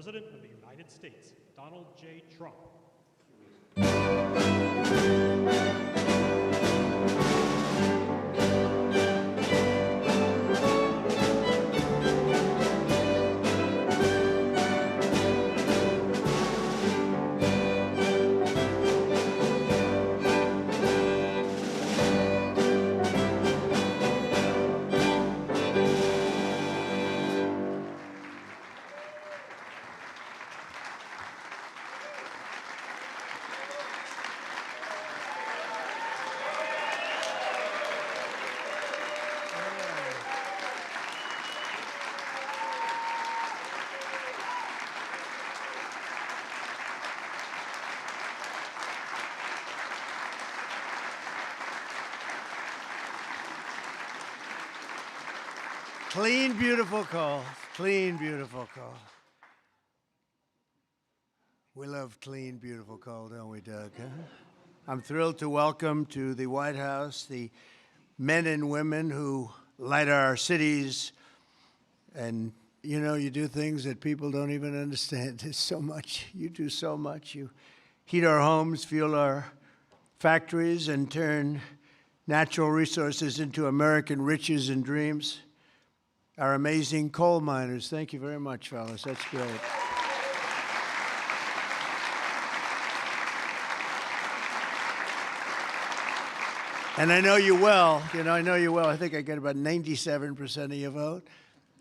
President of the United States, Donald J. Trump. Clean, beautiful call. Clean, beautiful call. We love clean, beautiful call, don't we, Doug? Huh? I'm thrilled to welcome to the White House the men and women who light our cities. And, you know, you do things that people don't even understand. There's so much. You do so much. You heat our homes, fuel our factories, and turn natural resources into American riches and dreams. Our amazing coal miners. Thank you very much, fellas. That's great. And I know you well. I know you well. I think I get about 97% of your vote.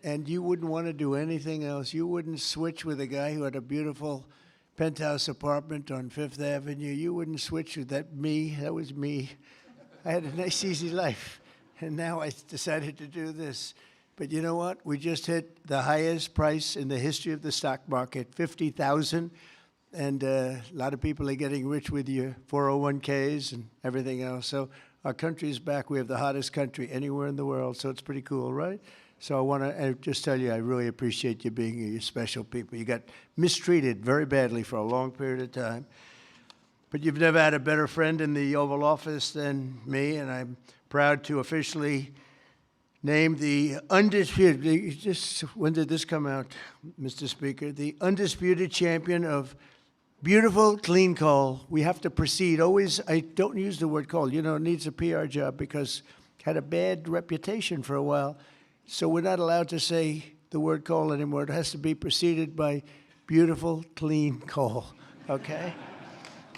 And you wouldn't want to do anything else. You wouldn't switch with a guy who had a beautiful penthouse apartment on Fifth Avenue. You wouldn't switch with that me. That was me. I had a nice, easy life. And now I decided to do this. But you know what? We just hit the highest price in the history of the stock market, $50,000. And a lot of people are getting rich with your 401ks and everything else. So our country is back. We have the hottest country anywhere in the world. So it's pretty cool, right? So I want to just tell you, I really appreciate you being here. You're special people. You got mistreated very badly for a long period of time. But you've never had a better friend in the Oval Office than me. And I'm proud to officially named the undisputed, when did this come out, Mr. Speaker? The undisputed champion of beautiful, clean coal. We have to proceed. Always, I don't use the word coal. You know, it needs a PR job because it had a bad reputation for a while. So we're not allowed to say the word coal anymore. It has to be preceded by beautiful, clean coal, okay?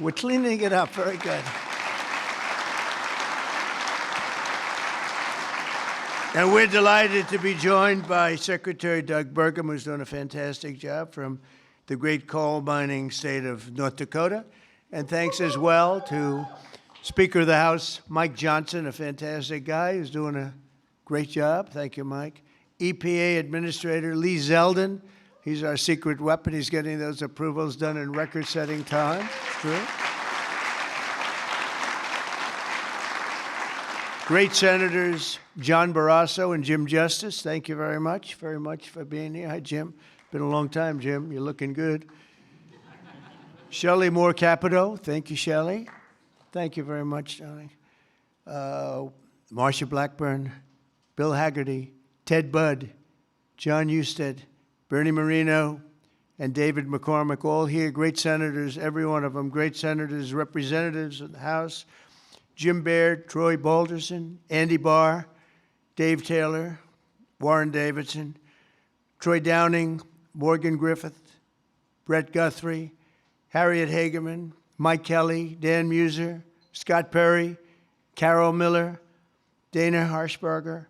We're cleaning it up. Very good. And we're delighted to be joined by Secretary Doug Burgum, who's done a fantastic job from the great coal mining state of North Dakota. And thanks as well to Speaker of the House, Mike Johnson, a fantastic guy who's doing a great job. Thank you, Mike. EPA Administrator Lee Zeldin. He's our secret weapon. He's getting those approvals done in record-setting time. True. Great Senators John Barrasso and Jim Justice. Thank you very much for being here. Hi, Jim. Been a long time, Jim. You're looking good. Shelley Moore Capito. Thank you, Shelley. Thank you very much, darling. Marsha Blackburn, Bill Haggerty, Ted Budd, John Husted, Bernie Moreno, and David McCormick, all here. Great senators, every one of them. Great senators, representatives of the House. Jim Baird, Troy Balderson, Andy Barr, Dave Taylor, Warren Davidson, Troy Downing, Morgan Griffith, Brett Guthrie, Harriet Hageman, Mike Kelly, Dan Muser, Scott Perry, Carol Miller, Dana Harshberger,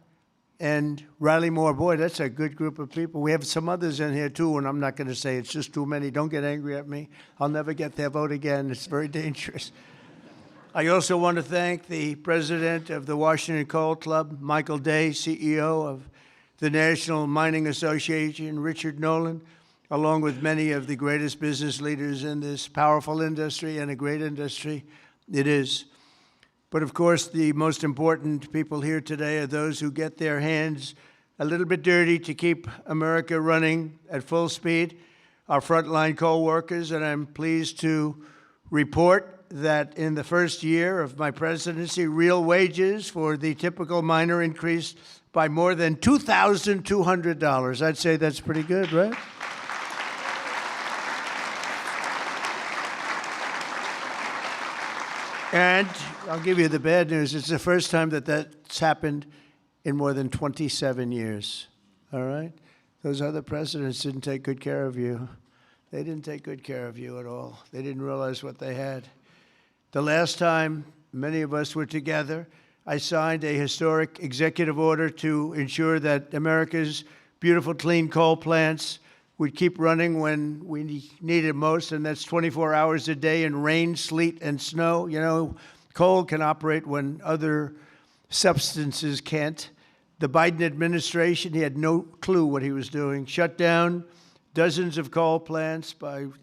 and Riley Moore. Boy, that's a good group of people. We have some others in here, too, and I'm not going to say it's just too many. Don't get angry at me. I'll never get their vote again. It's very dangerous. I also want to thank the president of the Washington Coal Club, Michael Day, CEO of the National Mining Association, Richard Nolan, along with many of the greatest business leaders in this powerful industry and a great industry it is. But of course, the most important people here today are those who get their hands a little bit dirty to keep America running at full speed, our frontline coal workers, and I'm pleased to report that in the first year of my presidency, real wages for the typical miner increased by more than $2,200. I'd say that's pretty good, right? And I'll give you the bad news. It's the first time that that's happened in more than 27 years. All right? Those other presidents didn't take good care of you. They didn't take good care of you at all. They didn't realize what they had. The last time many of us were together, I signed a historic executive order to ensure that America's beautiful, clean coal plants would keep running when we need it most, and that's 24 hours a day in rain, sleet, and snow. You know, coal can operate when other substances can't. The Biden administration, he had no clue what he was doing. Shut down dozens of coal plants.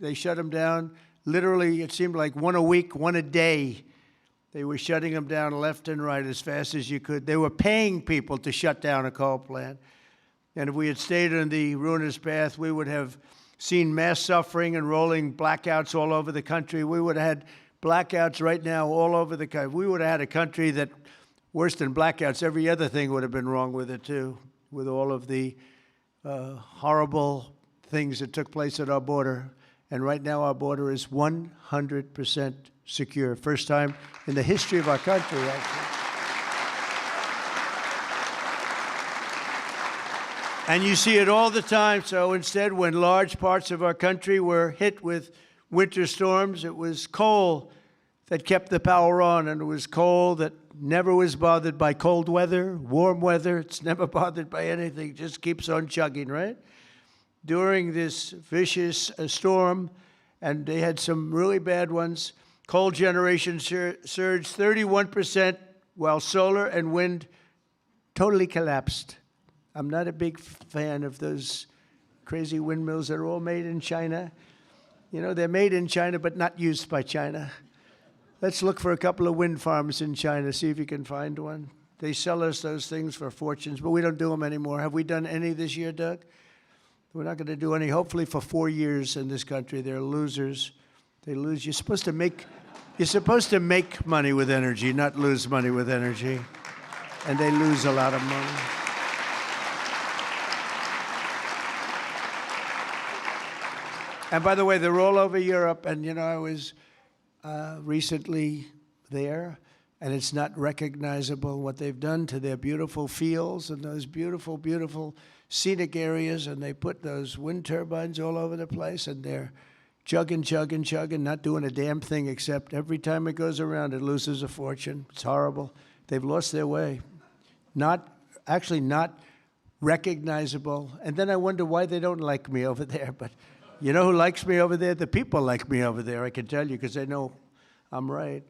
They shut them down. Literally, it seemed like one a week, one a day. They were shutting them down left and right as fast as you could. They were paying people to shut down a coal plant. And if we had stayed on the ruinous path, we would have seen mass suffering and rolling blackouts all over the country. We would have had blackouts right now all over the country. We would have had a country that, worse than blackouts, every other thing would have been wrong with it too, with all of the horrible things that took place at our border. And right now our border is 100% secure. First time in the history of our country, actually. And you see it all the time. So instead, when large parts of our country were hit with winter storms, it was coal that kept the power on, and it was coal that never was bothered by cold weather, warm weather. It's never bothered by anything. It just keeps on chugging, right? During this vicious storm, and they had some really bad ones, coal generation surged 31%, while solar and wind totally collapsed. I'm not a big fan of those crazy windmills that are all made in China. You know, they're made in China, but not used by China. Let's look for a couple of wind farms in China, see if you can find one. They sell us those things for fortunes, but we don't do them anymore. Have we done any this year, Doug? We're not going to do any, hopefully, for 4 years in this country. They're losers. They lose. You're supposed to make money with energy, not lose money with energy. And they lose a lot of money. And by the way, they're all over Europe. And, you know, I was recently there, and it's not recognizable what they've done to their beautiful fields and those beautiful, beautiful scenic areas. And they put those wind turbines all over the place, and they're chugging, chugging, chugging, not doing a damn thing except every time it goes around, it loses a fortune. It's horrible. They've lost their way. Not recognizable. And then I wonder why they don't like me over there. But you know who likes me over there? The people like me over there, I can tell you, because they know I'm right.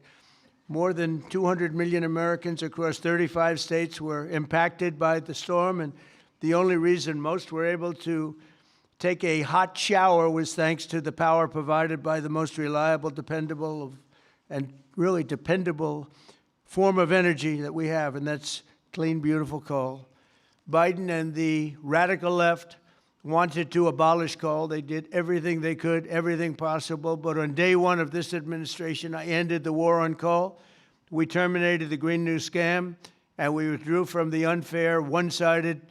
More than 200 million Americans across 35 states were impacted by the storm, and the only reason most were able to take a hot shower was thanks to the power provided by the most reliable, dependable, and really dependable form of energy that we have, and that's clean, beautiful coal. Biden and the radical left wanted to abolish coal. They did everything they could, everything possible. But on day one of this administration, I ended the war on coal. We terminated the Green New Scam, and we withdrew from the unfair, one-sided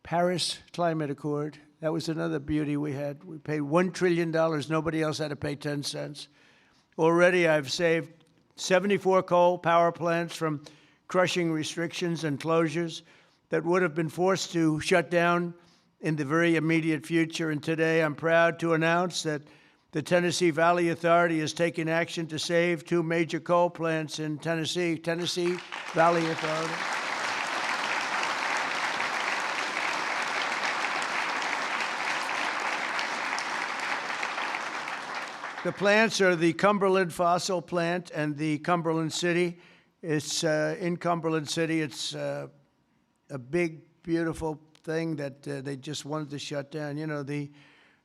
Paris Climate Accord. That was another beauty we had. We paid $1 trillion. Nobody else had to pay 10 cents. Already, I've saved 74 coal power plants from crushing restrictions and closures that would have been forced to shut down in the very immediate future. And today, I'm proud to announce that the Tennessee Valley Authority is taking action to save 2 major coal plants in Tennessee. Tennessee Valley Authority. The plants are the Cumberland Fossil Plant and the Cumberland City. It's in Cumberland City. It's a big, beautiful thing that they just wanted to shut down. You know, the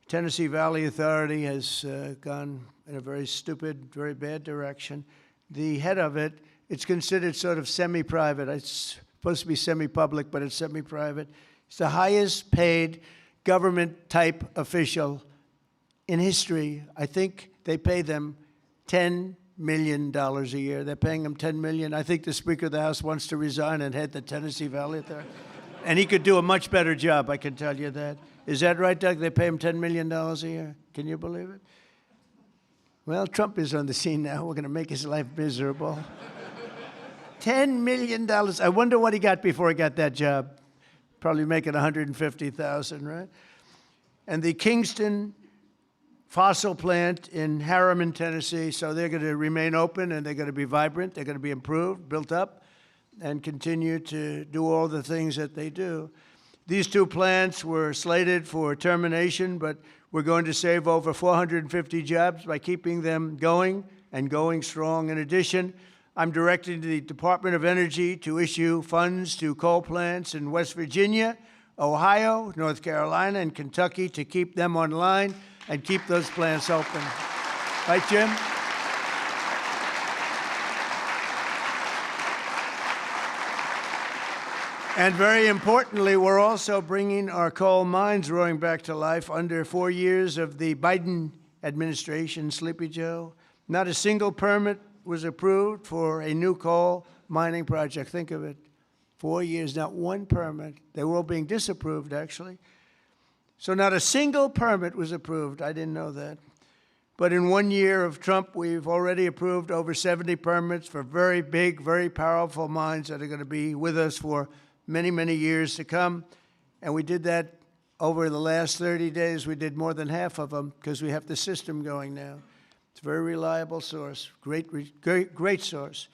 Tennessee Valley Authority has gone in a very stupid, very bad direction. The head of it, it's considered sort of semi-private. It's supposed to be semi-public, but it's semi-private. It's the highest paid government-type official in history. I think they pay them $10 million a year. They're paying them $10 million. I think the Speaker of the House wants to resign and head the Tennessee Valley Authority. And he could do a much better job, I can tell you that. Is that right, Doug? They pay him $10 million a year. Can you believe it? Well, Trump is on the scene now. We're going to make his life miserable. $10 million. I wonder what he got before he got that job. Probably making $150,000, right? And the Kingston fossil plant in Harriman, Tennessee, so they're going to remain open and they're going to be vibrant. They're going to be improved, built up, and continue to do all the things that they do. These two plants were slated for termination, but we're going to save over 450 jobs by keeping them going and going strong. In addition, I'm directing the Department of Energy to issue funds to coal plants in West Virginia, Ohio, North Carolina, and Kentucky to keep them online and keep those plants open. Right, Jim? And very importantly, we're also bringing our coal mines roaring back to life under 4 years of the Biden administration, Sleepy Joe. Not a single permit was approved for a new coal mining project. Think of it. 4 years, not one permit. They were all being disapproved, actually. So not a single permit was approved. I didn't know that. But in 1 year of Trump, we've already approved over 70 permits for very big, very powerful mines that are going to be with us for many, many years to come. And we did that over the last 30 days. We did more than half of them because we have the system going now. It's a very reliable source, great source.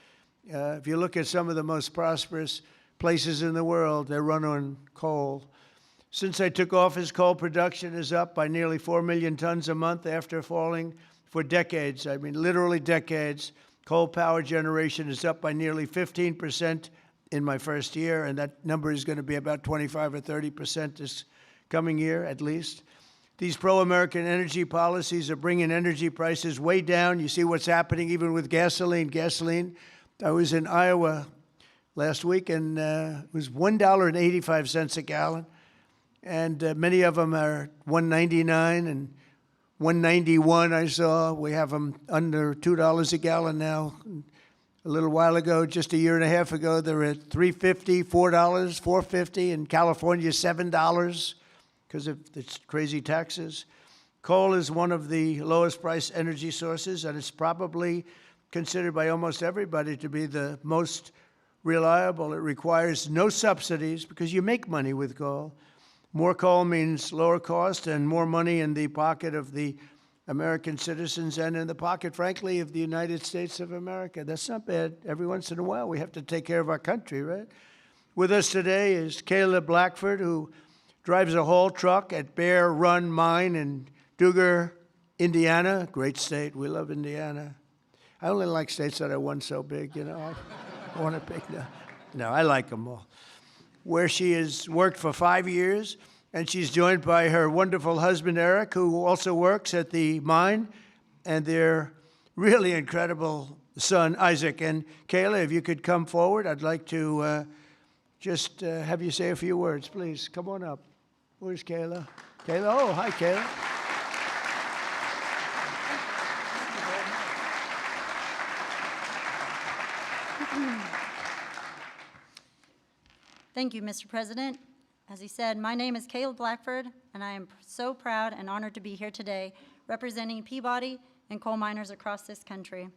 If you look at some of the most prosperous places in the world, they run on coal. Since I took office, coal production is up by nearly 4 million tons a month after falling for decades. I mean, literally decades. Coal power generation is up by nearly 15% in my first year, and that number is going to be about 25 or 30% this coming year, at least. These pro-American energy policies are bringing energy prices way down. You see what's happening even with gasoline. I was in Iowa last week, and it was $1.85 a gallon. And many of them are $1.99 and $1.91 I saw. We have them under $2 a gallon now. A little while ago, just a year and a half ago, they were at $3.50, $4, $4.50. In California, $7 because of its crazy taxes. Coal is one of the lowest price energy sources, and it's probably considered by almost everybody to be the most reliable. It requires no subsidies because you make money with coal. More coal means lower cost and more money in the pocket of the American citizens and in the pocket, frankly, of the United States of America. That's not bad. Every once in a while, we have to take care of our country, right? With us today is Kayla Blackford, who drives a haul truck at Bear Run Mine in Dugger, Indiana. Great state. We love Indiana. I only like states that are one so big, you know. I want to pick no, I like them all. Where she has worked for 5 years, and she's joined by her wonderful husband, Eric, who also works at the mine, and their really incredible son, Isaac. And Kayla, if you could come forward, I'd like to just have you say a few words, please. Come on up. Where's Kayla? Kayla, oh, hi, Kayla. Thank you, Mr. President. As he said, my name is Kayla Blackford, and I am so proud and honored to be here today representing Peabody and coal miners across this country.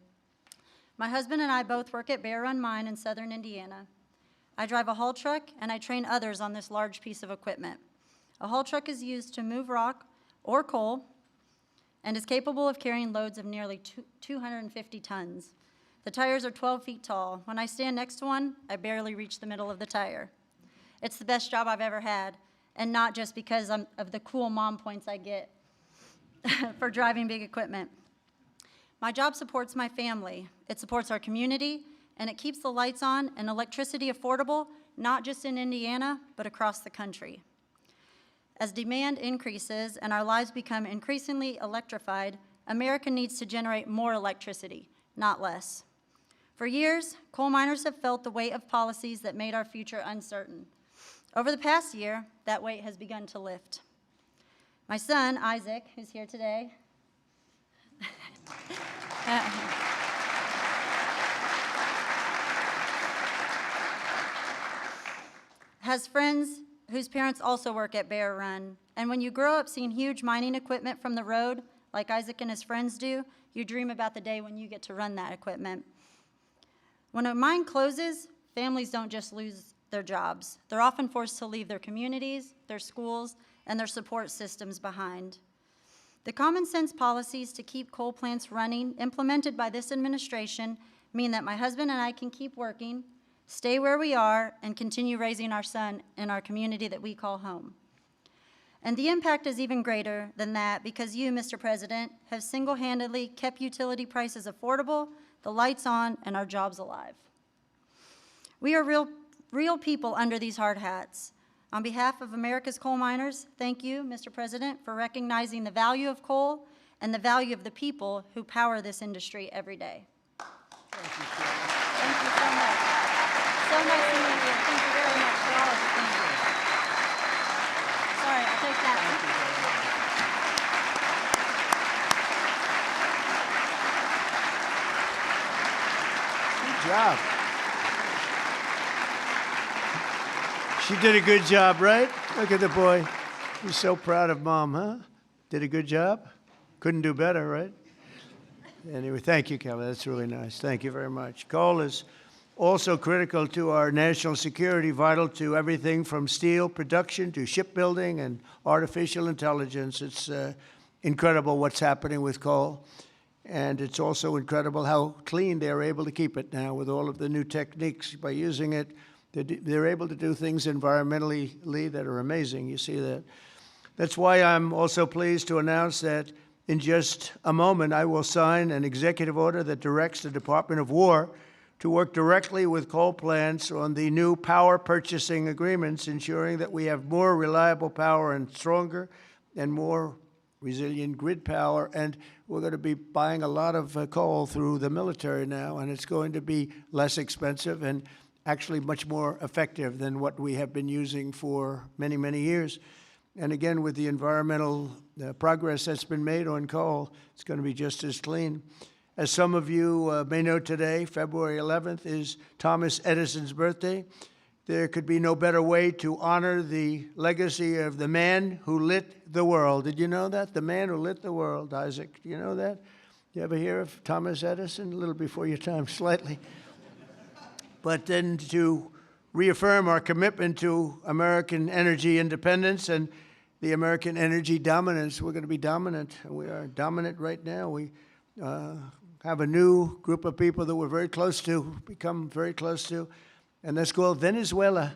My husband and I both work at Bear Run Mine in southern Indiana. I drive a haul truck, and I train others on this large piece of equipment. A haul truck is used to move rock or coal and is capable of carrying loads of nearly 250 tons. The tires are 12 feet tall. When I stand next to one, I barely reach the middle of the tire. It's the best job I've ever had, and not just because of the cool mom points I get for driving big equipment. My job supports my family. It supports our community, and it keeps the lights on and electricity affordable, not just in Indiana, but across the country. As demand increases and our lives become increasingly electrified, America needs to generate more electricity, not less. For years, coal miners have felt the weight of policies that made our future uncertain. Over the past year, that weight has begun to lift. My son, Isaac, who's here today, has friends whose parents also work at Bear Run. And when you grow up seeing huge mining equipment from the road, like Isaac and his friends do, you dream about the day when you get to run that equipment. When a mine closes, families don't just lose their jobs. They're often forced to leave their communities, their schools, and their support systems behind. The common sense policies to keep coal plants running implemented by this administration mean that my husband and I can keep working, stay where we are, and continue raising our son in our community that we call home. And the impact is even greater than that because you, Mr. President, have single-handedly kept utility prices affordable, the lights on, and our jobs alive. We are real people under these hard hats. On behalf of America's coal miners, thank you, Mr. President, for recognizing the value of coal and the value of the people who power this industry every day. Thank you so much. So nice to meet you. Thank you very much for all of you. Thank you. Sorry, I'll take that. Good job. She did a good job, right? Look at the boy. He's so proud of Mom, huh? Did a good job? Couldn't do better, right? Anyway, thank you, Kelly. That's really nice. Thank you very much. Coal is also critical to our national security, vital to everything from steel production to shipbuilding and artificial intelligence. It's incredible what's happening with coal. And it's also incredible how clean they're able to keep it now with all of the new techniques. By using it, they're able to do things environmentally that are amazing. You see that. That's why I'm also pleased to announce that in just a moment, I will sign an executive order that directs the Department of War to work directly with coal plants on the new power purchasing agreements, ensuring that we have more reliable power and stronger and more resilient grid power. And we're going to be buying a lot of coal through the military now, and it's going to be less expensive and actually much more effective than what we have been using for many, many years. And again, with the environmental progress that's been made on coal, it's going to be just as clean. As some of you may know today, February 11th is Thomas Edison's birthday. There could be no better way to honor the legacy of the man who lit the world. Did you know that? The man who lit the world, Isaac. Do you know that? You ever hear of Thomas Edison? A little before your time, slightly. But then to reaffirm our commitment to American energy independence and the American energy dominance. We're going to be dominant. We are dominant right now. We have a new group of people that we're very close to, become very close to, and that's called Venezuela,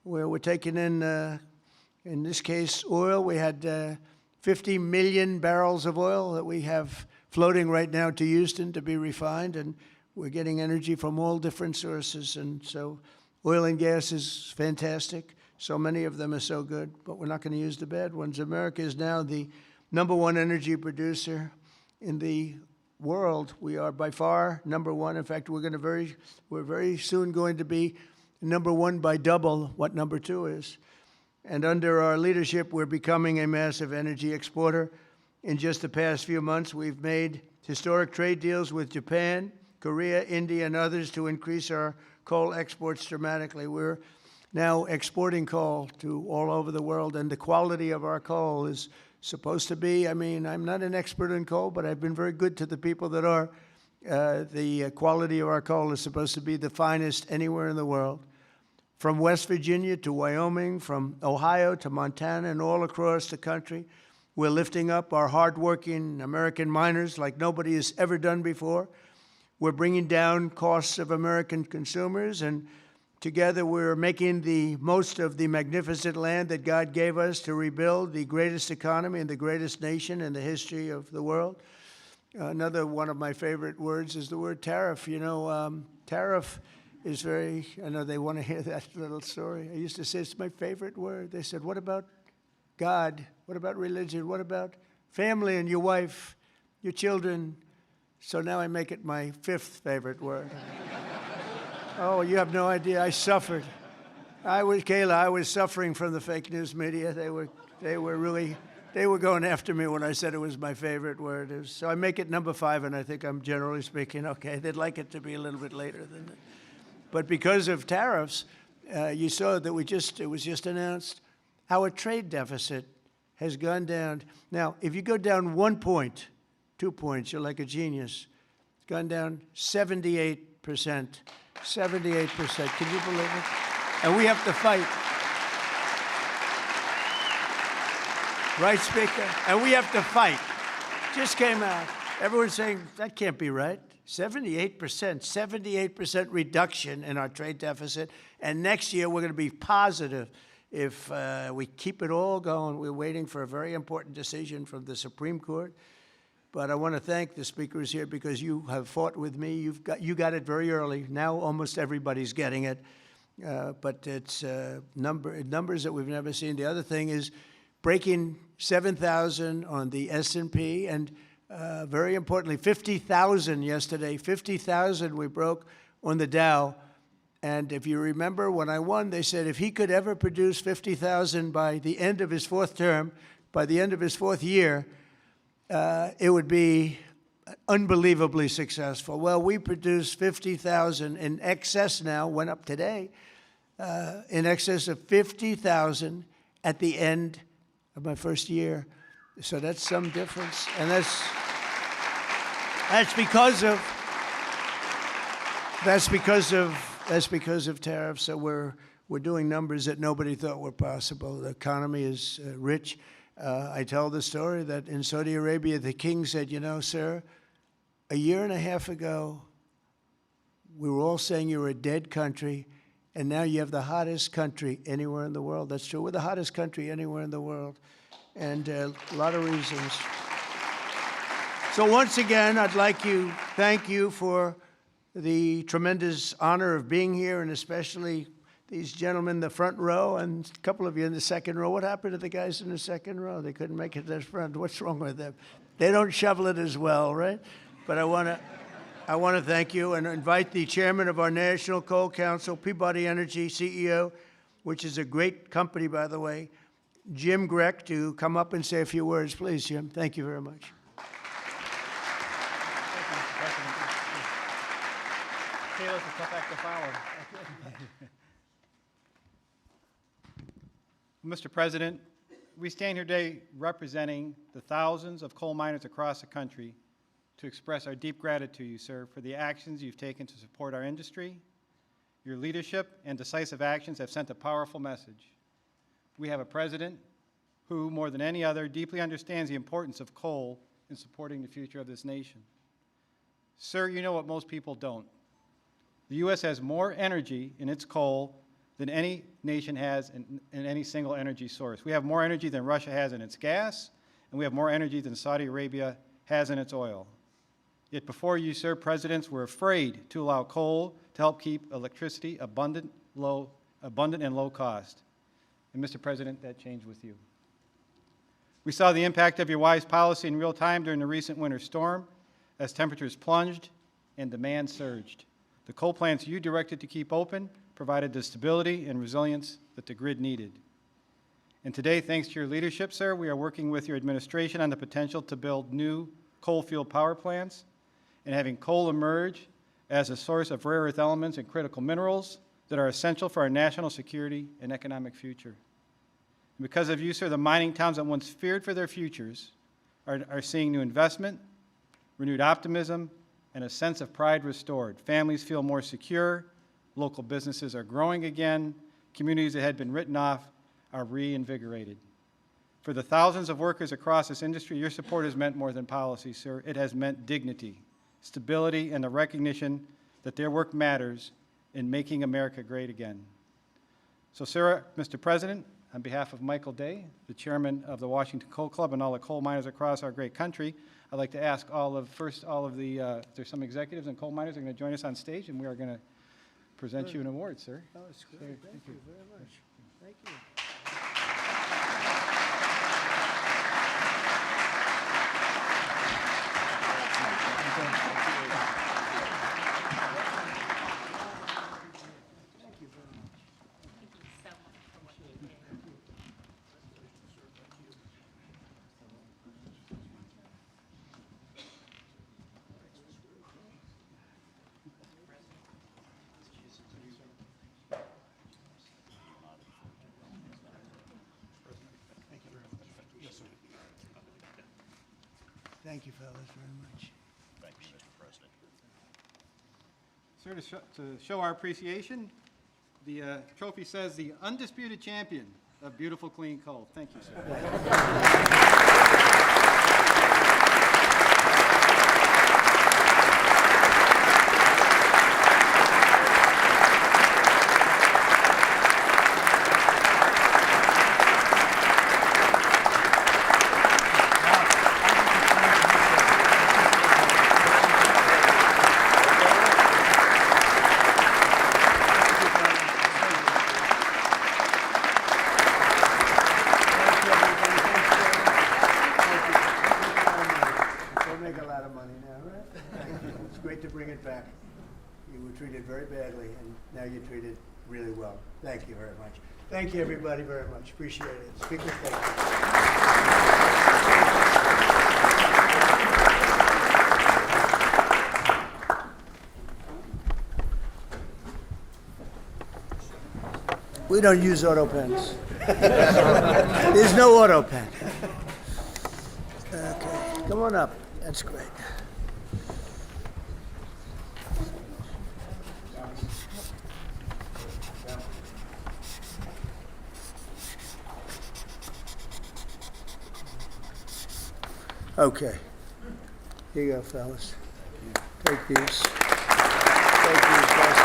where we're taking in this case, oil. We had 50 million barrels of oil that we have floating right now to Houston to be refined, and we're getting energy from all different sources. And so oil and gas is fantastic. So many of them are so good, but we're not going to use the bad ones. America is now the #1 energy producer in the world. We are by far #1. In fact, we're very soon going to be #1 by double what #2 is. And under our leadership, we're becoming a massive energy exporter. In just the past few months, we've made historic trade deals with Japan, Korea, India, and others to increase our coal exports dramatically. We're now exporting coal to all over the world, and the quality of our coal is supposed to be, I'm not an expert in coal, but I've been very good to the people that are. The quality of our coal is supposed to be the finest anywhere in the world. From West Virginia to Wyoming, from Ohio to Montana, and all across the country, we're lifting up our hardworking American miners like nobody has ever done before. We're bringing down costs of American consumers, and together we're making the most of the magnificent land that God gave us to rebuild the greatest economy and the greatest nation in the history of the world. Another one of my favorite words is the word tariff. Tariff is I know they want to hear that little story. I used to say it's my favorite word. They said, what about God? What about religion? What about family and your wife, your children? So now I make it my 5th favorite word. Oh, you have no idea. I suffered. Kayla, I was suffering from the fake news media. They were going after me when I said it was my favorite word. So I make it #5, and I think I'm generally speaking okay. They'd like it to be a little bit later than that. But because of tariffs, you saw that it was just announced, our trade deficit has gone down. Now, if you go down 1 point 2 points. You're like a genius. It's gone down 78%. 78%. Can you believe it? And we have to fight. Right, Speaker? And we have to fight. Just came out. Everyone's saying, that can't be right. 78% reduction in our trade deficit. And next year, we're going to be positive if we keep it all going. We're waiting for a very important decision from the Supreme Court. But I want to thank the speakers here because you have fought with me. You got it very early. Now almost everybody's getting it. But it's numbers that we've never seen. The other thing is breaking 7,000 on the S&P and very importantly, 50,000 yesterday. 50,000 we broke on the Dow. And if you remember, when I won, they said if he could ever produce 50,000 by the end of his fourth term, by the end of his fourth year, it would be unbelievably successful. Well, we produced 50,000 in excess now, went up today, in excess of 50,000 at the end of my first year. So that's some difference. And that's because of tariffs. So we're doing numbers that nobody thought were possible. The economy is rich. I tell the story that in Saudi Arabia, the king said, you know, sir, a year and a half ago, we were all saying you were a dead country, and now you have the hottest country anywhere in the world. That's true. We're the hottest country anywhere in the world, and a lot of reasons. So once again, I'd like to thank you for the tremendous honor of being here, and especially these gentlemen in the front row and a couple of you in the second row. What happened to the guys in the second row? They couldn't make it to the front. What's wrong with them? They don't shovel it as well, right? But I want to thank you and invite the chairman of our National Coal Council, Peabody Energy CEO, which is a great company, by the way, Jim Grech, to come up and say a few words. Please, Jim. Thank you very much. Taylor's a tough act to follow. Mr. President, we stand here today representing the thousands of coal miners across the country to express our deep gratitude to you, sir, for the actions you've taken to support our industry. Your leadership and decisive actions have sent a powerful message. We have a president who, more than any other, deeply understands the importance of coal in supporting the future of this nation. Sir, you know what most people don't. The U.S. has more energy in its coal than any nation has in any single energy source. We have more energy than Russia has in its gas, and we have more energy than Saudi Arabia has in its oil. Yet before you, sir, presidents were afraid to allow coal to help keep electricity abundant and low cost. And Mr. President, that changed with you. We saw the impact of your wise policy in real time during the recent winter storm as temperatures plunged and demand surged. The coal plants you directed to keep open provided the stability and resilience that the grid needed. And today, thanks to your leadership, sir, we are working with your administration on the potential to build new coal-fueled power plants and having coal emerge as a source of rare earth elements and critical minerals that are essential for our national security and economic future. And because of you, sir, the mining towns that once feared for their futures are seeing new investment, renewed optimism, and a sense of pride restored. Families feel more secure, local businesses are growing again, communities that had been written off are reinvigorated. For the thousands of workers across this industry, your support has meant more than policy, sir. It has meant dignity, stability, and the recognition that their work matters in making America great again. So, sir, Mr. President, on behalf of Michael Day, the chairman of the Washington Coal Club, and all the coal miners across our great country, I'd like to ask there's some executives and coal miners that are going to join us on stage, and we are going to present you an award, sir. Oh, it's great. Thank you very much. Thank you. Thank you, fellas, very much. Thank you, Mr. President. Sir, to show our appreciation, the trophy says the undisputed champion of beautiful, clean coal. Thank you, sir. Don't make a lot of money now, right? Thank you. It's great to bring it back. You were treated very badly, and now you're treated really well. Thank you very much. Thank you, everybody, very much. Appreciate it. Speaker, thank you. We don't use auto pens. There's no auto pen. Okay, come on up. That's great. Okay. Here you go, fellas. Take these. Take these, guys.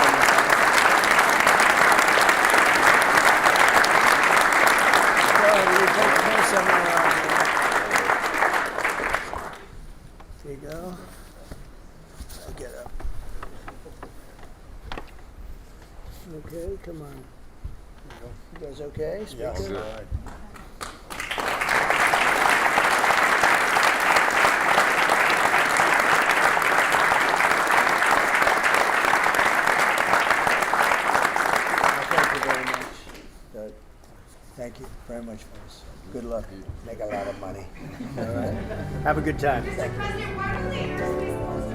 There you go. I'll get up. Okay, come on. You guys okay? Speaker? Thank you very much. Good. Thank you very much, folks. Good luck. Make a lot of money. All right? Have a good time. Thank you. President Waterloo.